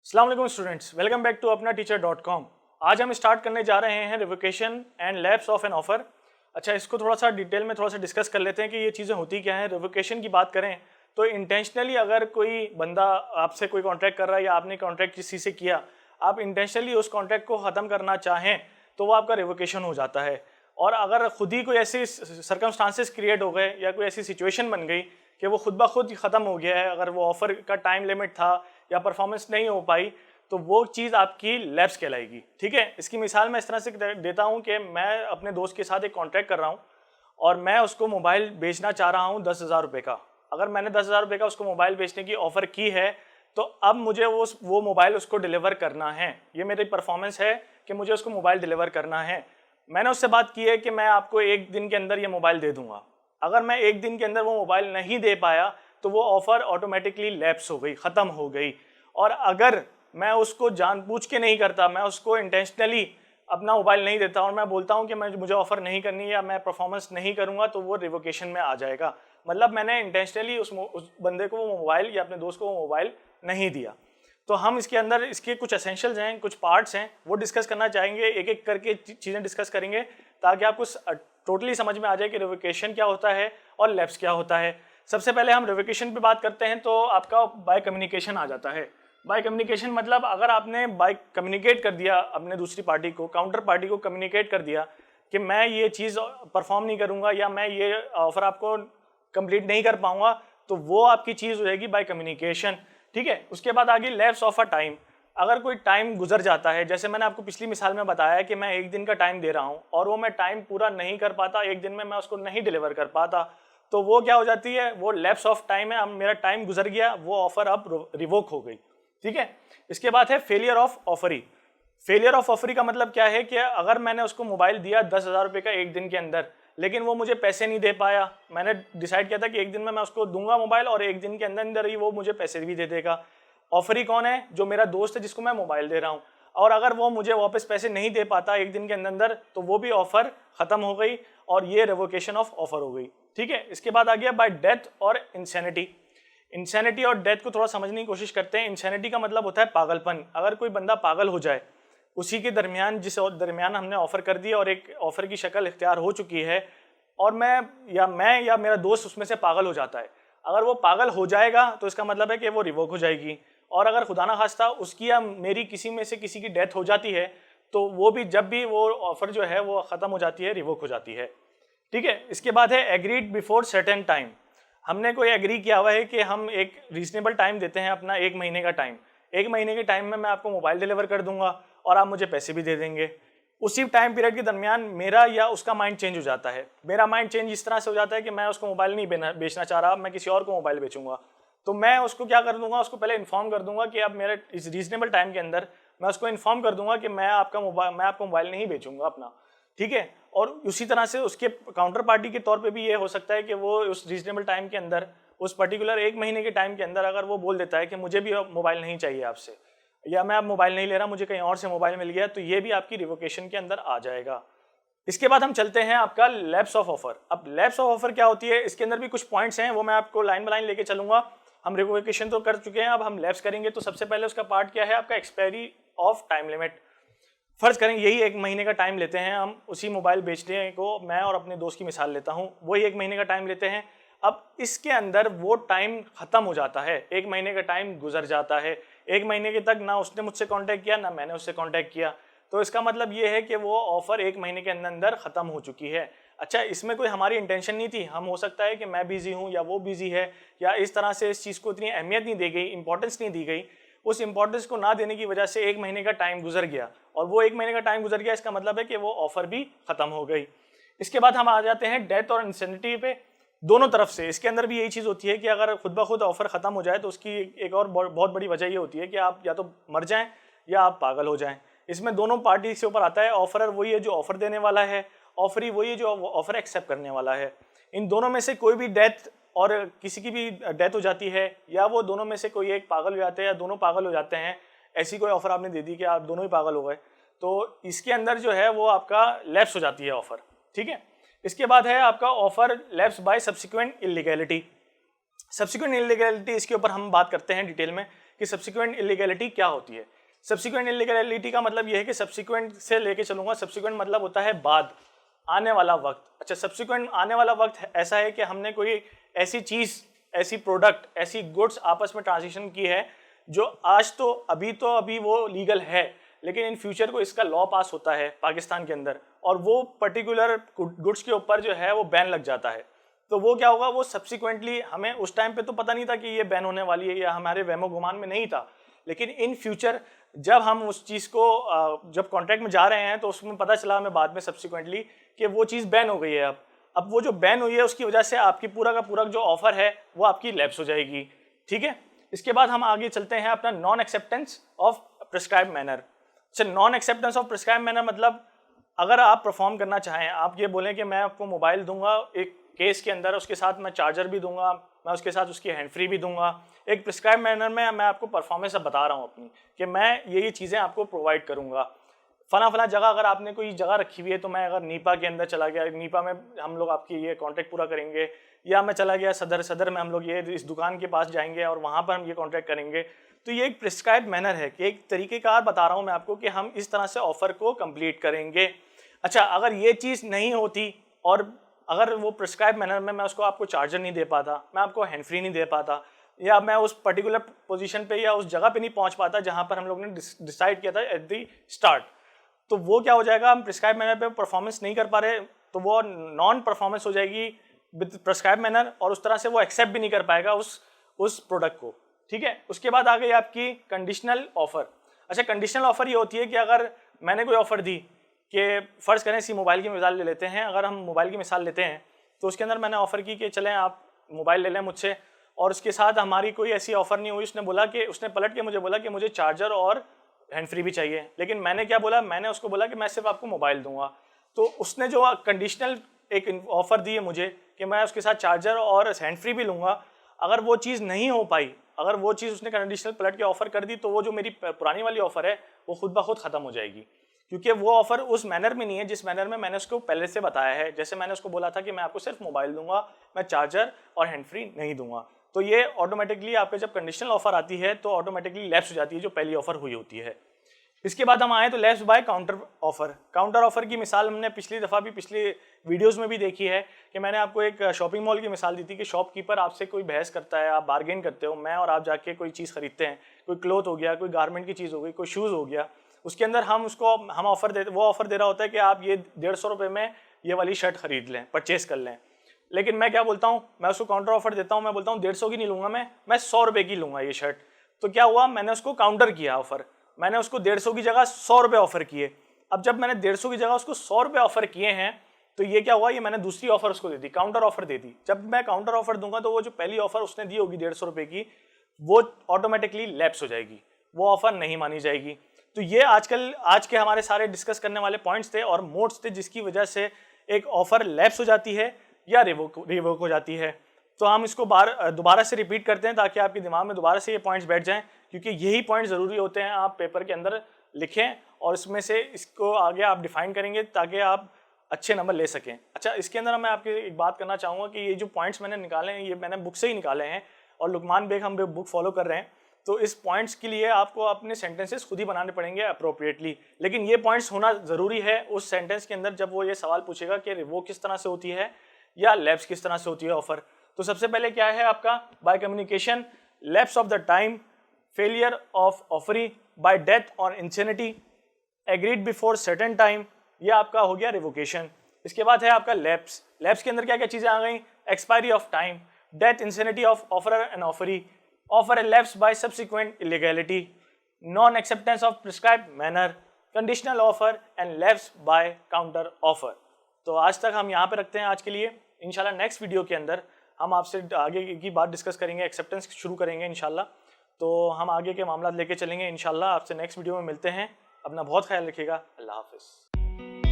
अस्सलाम वालेकुम students, welcome back to अपना टीचर.com। आज हम स्टार्ट करने जा रहे हैं revocation and lapse of an offer. अच्छा, इसको थोड़ा सा डिटेल में थोड़ा सा डिस्कस कर लेते हैं कि ये चीज़ें होती क्या हैं। रिवोकेशन की बात करें तो इंटेंशनली अगर कोई बंदा आपसे कोई कॉन्ट्रैक्ट कर रहा है या आपने कॉन्ट्रैक्ट किसी से किया, आप इंटेंशनली उस कॉन्ट्रैक्ट को ख़त्म करना चाहें तो वो आपका रिवोकेशन हो जाता है। और अगर खुद ही कोई ऐसी सर्कमस्टांसेस क्रिएट हो गए या कोई ऐसी सिचुएशन बन गई कि वो खुद ब खुद ख़त्म हो गया है, अगर वो ऑफ़र का टाइम लिमिट था या परफॉर्मेंस नहीं हो पाई, तो वो चीज़ आपकी लैप्स कहलाएगी। ठीक है, इसकी मिसाल मैं इस तरह से देता हूँ कि मैं अपने दोस्त के साथ एक कॉन्ट्रैक्ट कर रहा हूँ और मैं उसको मोबाइल बेचना चाह रहा हूँ 10,000 रुपये का। अगर मैंने 10,000 रुपये का उसको मोबाइल बेचने की ऑफ़र की है तो अब मुझे वो मोबाइल उसको डिलीवर करना है। ये मेरी परफॉर्मेंस है कि मुझे उसको मोबाइल डिलीवर करना है। मैंने उससे बात की है कि मैं आपको एक दिन के अंदर ये मोबाइल दे दूंगा। अगर मैं एक दिन के अंदर वो मोबाइल नहीं दे पाया तो वो ऑफ़र ऑटोमेटिकली लैप्स हो गई, ख़त्म हो गई। और अगर मैं उसको जानबूझ के नहीं करता, मैं उसको इंटेंशनली अपना मोबाइल नहीं देता और मैं बोलता हूँ कि मुझे ऑफ़र नहीं करनी या मैं परफॉर्मेंस नहीं करूँगा, तो वो रिवोकेशन में आ जाएगा। मतलब मैंने इंटेंशनली उस बंदे को वो मोबाइल या अपने दोस्त को वो मोबाइल नहीं दिया। तो हम इसके अंदर इसके कुछ एसेंशियल्स हैं, कुछ पार्ट्स हैं, वो डिस्कस करना चाहेंगे। एक एक करके चीज़ें डिस्कस करेंगे ताकि आपको टोटली समझ में आ जाए कि रिवोकेशन क्या होता है और लैप्स क्या होता है। सबसे पहले हम रिवोकेशन पे बात करते हैं तो आपका बाय कम्युनिकेशन आ जाता है। बाय कम्युनिकेशन मतलब अगर आपने बाय कम्युनिकेट कर दिया अपने दूसरी पार्टी को, काउंटर पार्टी को कम्युनिकेट कर दिया कि मैं ये चीज़ परफॉर्म नहीं करूँगा या मैं ये ऑफर आपको कंप्लीट नहीं कर पाऊँगा, तो वो आपकी चीज़ हो जाएगी बाय कम्युनिकेशन। ठीक है, उसके बाद आगे लैप्स ऑफ अ टाइम। अगर कोई टाइम गुजर जाता है, जैसे मैंने आपको पिछली मिसाल में बताया कि मैं एक दिन का टाइम दे रहा हूँ और वो मैं टाइम पूरा नहीं कर पाता, एक दिन में मैं उसको नहीं डिलीवर कर पाता, तो वो क्या हो जाती है, वो लैप्स ऑफ टाइम है। अब मेरा टाइम गुजर गया, वो ऑफर अब रिवोक हो गई। ठीक है, इसके बाद है failure of offeree. Failure of offeree का मतलब क्या है कि अगर मैंने उसको मोबाइल दिया 10,000 रुपये का एक दिन के अंदर, लेकिन वो मुझे पैसे नहीं दे पाया। मैंने डिसाइड किया था कि एक दिन में मैं उसको दूंगा मोबाइल और एक दिन के अंदर अंदर ही वो मुझे पैसे भी दे देगा। ऑफरी कौन है? जो मेरा दोस्त है जिसको मैं मोबाइल दे रहा हूँ। और अगर वो मुझे वापस पैसे नहीं दे पाता एक दिन के अंदर अंदर, तो वो भी ऑफर खत्म हो गई और ये रिवोकेशन ऑफ ऑफर हो गई। ठीक है, इसके बाद आ गया बाय डेथ और इंसैनिटी। इंसैनिटी और डेथ को थोड़ा समझने की कोशिश करते हैं। इंसैनिटी का मतलब होता है पागलपन। अगर कोई बंदा पागल हो जाए उसी के दरमियान, जिस दरमियान हमने ऑफर कर दिया और एक ऑफर की शक्ल इख्तियार हो चुकी है और मैं या मेरा दोस्त उसमें से पागल हो जाता है, अगर वो पागल हो जाएगा तो इसका मतलब है कि वो रिवोक हो जाएगी। और अगर खुदा ना खास्ता उसकी या मेरी किसी में से किसी की डेथ हो जाती है तो वो भी, जब भी वो ऑफर जो है वो ख़त्म हो जाती है, रिवोक हो जाती है। ठीक है, इसके बाद है एग्रीड बिफोर सर्टेन टाइम। हमने कोई एग्री किया हुआ है कि हम एक रीजनेबल टाइम देते हैं, अपना 1 महीने का टाइम। 1 महीने के टाइम में मैं आपको मोबाइल डिलीवर कर दूंगा और आप मुझे पैसे भी दे देंगे। उसी टाइम पीरियड के दरमियान मेरा या उसका माइंड चेंज हो जाता है। मेरा माइंड चेंज इस तरह से हो जाता है कि मैं उसको मोबाइल नहीं बेचना चाह रहा, मैं किसी और को मोबाइल बेचूंगा। तो मैं उसको क्या कर दूंगा, उसको पहले इन्फॉर्म कर दूंगा कि अब मेरे इस रीजनेबल टाइम के अंदर मैं उसको इन्फॉर्म कर दूंगा कि मैं आपको मोबाइल नहीं बेचूंगा अपना। ठीक है, और उसी तरह से उसके काउंटर पार्टी के तौर पे भी ये हो सकता है कि वो उस रीजनेबल टाइम के अंदर, उस पर्टिकुलर 1 महीने के टाइम के अंदर अगर वो बोल देता है कि मुझे भी अब मोबाइल नहीं चाहिए आपसे, या मैं अब मोबाइल नहीं ले रहा, मुझे कहीं और से मोबाइल मिल गया, तो ये भी आपकी रिवोकेशन के अंदर आ जाएगा। इसके बाद हम चलते हैं आपका लैप्स ऑफ ऑफर। अब लैप्स ऑफ ऑफर क्या होती है, इसके अंदर भी कुछ पॉइंट्स हैं, वो मैं आपको लाइन बाय लाइन लेके चलूंगा। हम रिवोकेशन तो कर चुके हैं, अब हम लैप्स करेंगे। तो सबसे पहले उसका पार्ट क्या है, आपका एक्सपायरी ऑफ टाइम लिमिट। फर्ज करें यही 1 महीने का टाइम लेते हैं हम, उसी मोबाइल बेचने को मैं और अपने दोस्त की मिसाल लेता हूँ, वही 1 महीने का टाइम लेते हैं। अब इसके अंदर वो टाइम खत्म हो जाता है, 1 महीने का टाइम गुजर जाता है। 1 महीने के तक ना उसने मुझसे कांटेक्ट किया ना मैंने उससे कांटेक्ट किया, तो इसका मतलब ये है कि वो ऑफर 1 महीने के अंदर अंदर खत्म हो चुकी है। अच्छा, इसमें कोई हमारी इंटेंशन नहीं थी, हम हो सकता है कि मैं बिजी हूँ या वो बिजी है, या इस तरह से इस चीज़ को इतनी अहमियत नहीं दी गई, इंपॉर्टेंस नहीं दी गई। उस इंपॉर्टेंस को ना देने की वजह से 1 महीने का टाइम गुजर गया, और वो 1 महीने का टाइम गुजर गया, इसका मतलब है कि वो ऑफर भी खत्म हो गई। इसके बाद हम आ जाते हैं डेथ और इंसेनिटी पे। दोनों तरफ से इसके अंदर भी यही चीज़ होती है कि अगर खुद ब खुद ऑफर खत्म हो जाए तो उसकी एक और बहुत बड़ी वजह ये होती है कि आप या तो मर जाएं या आप पागल हो जाएं। इसमें दोनों पार्टी से ऊपर आता है। ऑफरर वही है जो ऑफर देने वाला है, ऑफरी वही है जो ऑफर एक्सेप्ट करने वाला है। इन दोनों में से कोई भी डेथ और किसी की भी डेथ हो जाती है, या वो दोनों में से कोई एक पागल हो जाते हैं या दोनों पागल हो जाते हैं, ऐसी कोई ऑफर आपने दे दी कि आप दोनों ही पागल हो गए, तो इसके अंदर जो है वो आपका लैप्स हो जाती है ऑफर। ठीक है, इसके बाद है आपका offer lapse by subsequent illegality. Subsequent illegality, इसके ऊपर हम बात करते हैं डिटेल में कि सब्सिक्वेंट इलीगैलिटी क्या होती है। सब्सिक्वेंट इलीगैलिटी का मतलब यह है कि सब्सिक्वेंट से लेके चलूंगा, सब्सिक्वेंट मतलब होता है बाद, आने वाला वक्त। अच्छा, सब्सिक्वेंट आने वाला वक्त ऐसा है कि हमने कोई ऐसी चीज़, ऐसी प्रोडक्ट, ऐसी गुड्स आपस में ट्रांजिशन की है जो आज तो अभी वो लीगल है, लेकिन इन फ्यूचर को इसका लॉ पास होता है पाकिस्तान के अंदर और वो पर्टिकुलर गुड्स के ऊपर जो है वो बैन लग जाता है। तो वो क्या होगा, वो सब्सिक्वेंटली, हमें उस टाइम पे तो पता नहीं था कि ये बैन होने वाली है या हमारे वहमो गुमान में नहीं था, लेकिन इन फ्यूचर जब हम उस चीज़ को जब कॉन्ट्रैक्ट में जा रहे हैं तो उसमें पता चला हमें बाद में सब्सिक्वेंटली कि वो चीज़ बैन हो गई है। अब वो जो बैन हुई है उसकी वजह से आपकी पूरा का पूरा जो ऑफर है वो आपकी लैप्स हो जाएगी। ठीक है, इसके बाद हम आगे चलते हैं अपना non acceptance of prescribe manner. अच्छा, non acceptance of prescribe manner मतलब अगर आप परफॉर्म करना चाहें, आप ये बोलें कि मैं आपको मोबाइल दूंगा एक केस के अंदर, उसके साथ मैं चार्जर भी दूंगा, मैं उसके साथ उसकी हैंड फ्री भी दूंगा, एक प्रिस्क्राइब मैनर में मैं आपको परफॉर्मेंस बता रहा हूँ अपनी कि मैं ये चीज़ें आपको प्रोवाइड करूँगा। फला जगह अगर आपने कोई जगह रखी हुई है तो मैं अगर नीपा के अंदर चला गया, नीपा में हम लोग आपकी ये कॉन्ट्रैक्ट पूरा करेंगे, या मैं चला गया सदर में हम लोग ये इस दुकान के पास जाएंगे और वहाँ पर हम ये कॉन्ट्रैक्ट करेंगे। तो ये एक प्रिस्क्राइब मैनर है कि एक तरीक़ेकार बता रहा हूँ मैं आपको कि हम इस तरह से ऑफ़र को कंप्लीट करेंगे। अच्छा, अगर ये चीज़ नहीं होती और अगर वो प्रिस्क्राइब मैनर में मैं उसको आपको चार्जर नहीं दे पाता, मैं आपको हैंड फ्री नहीं दे पाता, या मैं उस पर्टिकुलर पोजीशन पे या उस जगह पे नहीं पहुंच पाता जहां पर हम लोग ने डिसाइड किया था एट द स्टार्ट, तो वो क्या हो जाएगा, हम प्रिस्क्राइब मैनर पे परफॉर्मेंस नहीं कर पा रहे तो वो नॉन परफॉर्मेंस हो जाएगी विद प्रिस्क्राइब मैनर, और उस तरह से वो एक्सेप्ट भी नहीं कर पाएगा उस प्रोडक्ट को। ठीक है, उसके बाद आ गई आपकी कंडीशनल ऑफर। अच्छा, कंडीशनल ऑफर ये होती है कि अगर मैंने कोई ऑफर दी कि फ़र्ज़ करें इसी मोबाइल की मिसाल ले लेते हैं, अगर हम मोबाइल की मिसाल लेते हैं तो उसके अंदर मैंने ऑफ़र की कि चलें आप मोबाइल ले लें मुझसे, और उसके साथ हमारी कोई ऐसी ऑफ़र नहीं हुई, उसने पलट के मुझे बोला कि मुझे चार्जर और हैंड फ्री भी चाहिए, लेकिन मैंने क्या बोला, मैंने उसको बोला कि मैं सिर्फ आपको मोबाइल दूंगा। तो उसने जो कंडीशनल एक ऑफ़र दी है मुझे कि मैं उसके साथ चार्जर और हैंड फ्री भी लूँगा, अगर वो चीज़ नहीं हो पाई, अगर वो चीज़ उसने कंडीशनल पलट के ऑफ़र कर दी तो वो जो मेरी पुरानी वाली ऑफ़र है वो खुद ब खुद ख़त्म हो जाएगी, क्योंकि वो ऑफ़र उस मैनर में नहीं है जिस मैनर में मैंने उसको पहले से बताया है। जैसे मैंने उसको बोला था कि मैं आपको सिर्फ मोबाइल दूंगा, मैं चार्जर और हैंड फ्री नहीं दूंगा, तो ये ऑटोमेटिकली आपके जब कंडीशनल ऑफ़र आती है तो ऑटोमेटिकली लैप्स हो जाती है जो पहली ऑफ़र हुई होती है। इसके बाद हम आए तो lapse by counter offer. Counter offer की मिसाल हमने पिछली दफ़ा भी पिछली वीडियोज़ में भी देखी है कि मैंने आपको एक शॉपिंग मॉल की मिसाल दी थी कि शॉपकीपर आपसे कोई बहस करता है, आप बार्गेन करते हो, मैं और आप जाके कोई चीज़ खरीदते हैं, कोई क्लोथ हो गया, कोई गारमेंट की चीज़ हो गई, कोई शूज़ हो गया, उसके अंदर हम ऑफ़र दे, वो ऑफ़र दे रहा होता है कि आप ये 150 रुपये में ये वाली शर्ट खरीद लें, परचेस कर लें। लेकिन मैं क्या बोलता हूँ, मैं उसको काउंटर ऑफ़र देता हूँ, मैं बोलता हूँ 150 की नहीं लूँगा, मैं 100 रुपये की लूँगा ये शर्ट। तो क्या हुआ, मैंने उसको काउंटर किया ऑफ़र, मैंने उसको 150 की जगह 100 रुपये ऑफ़र किए। अब जब मैंने 150 की जगह उसको 100 रुपये ऑफ़र किए हैं तो ये क्या हुआ, ये मैंने दूसरी ऑफ़र उसको दे दी, काउंटर ऑफ़र दे दी। जब मैं काउंटर ऑफ़र दूंगा तो वो जो पहली ऑफ़र उसने दी होगी 150 रुपये की, वो ऑटोमेटिकली लैप्स हो जाएगी, वो ऑफ़र नहीं मानी जाएगी। तो ये आज के हमारे सारे डिस्कस करने वाले पॉइंट्स थे और मोड्स थे जिसकी वजह से एक ऑफ़र लैप्स हो जाती है या रिवोक हो जाती है। तो हम इसको दोबारा से रिपीट करते हैं ताकि आपके दिमाग में दोबारा से ये पॉइंट्स बैठ जाएं, क्योंकि यही पॉइंट ज़रूरी होते हैं आप पेपर के अंदर लिखें और इसमें से इसको आगे आप डिफाइन करेंगे ताकि आप अच्छे नंबर ले सकें। अच्छा, इसके अंदर मैं आपकी एक बात करना चाहूँगा कि ये जो पॉइंट्स मैंने निकाले हैं ये मैंने बुक से ही निकाले हैं और लुकमान बेग हम बुक फॉलो कर रहे हैं, तो इस पॉइंट्स के लिए आपको अपने सेंटेंसेस खुद ही बनाने पड़ेंगे अप्रोप्रिएटली, लेकिन ये पॉइंट्स होना ज़रूरी है उस सेंटेंस के अंदर जब वो ये सवाल पूछेगा कि रिवोक किस तरह से होती है या लैप्स किस तरह से होती है ऑफ़र। तो सबसे पहले क्या है आपका, by communication, lapse of the time, failure of offeree, by death और insanity, agreed before certain time, यह आपका हो गया रिवोकेशन। इसके बाद है आपका लैप्स। लैप्स के अंदर क्या क्या चीज़ें आ गई, expiry of time, death, insanity of offeror and offeree, offer lapse by subsequent illegality, non acceptance of prescribe manner, conditional offer and lapse by counter offer. तो आज तक हम यहाँ पे रखते हैं आज के लिए। इंशाल्लाह नेक्स्ट वीडियो के अंदर हम आपसे आगे की बात डिस्कस करेंगे, एक्सेप्टेंस शुरू करेंगे इंशाल्लाह। तो हम आगे के मामला लेके चलेंगे इंशाल्लाह। आपसे नेक्स्ट वीडियो में मिलते हैं। अपना बहुत ख्याल रखिएगा। अल्लाह हाफिज़।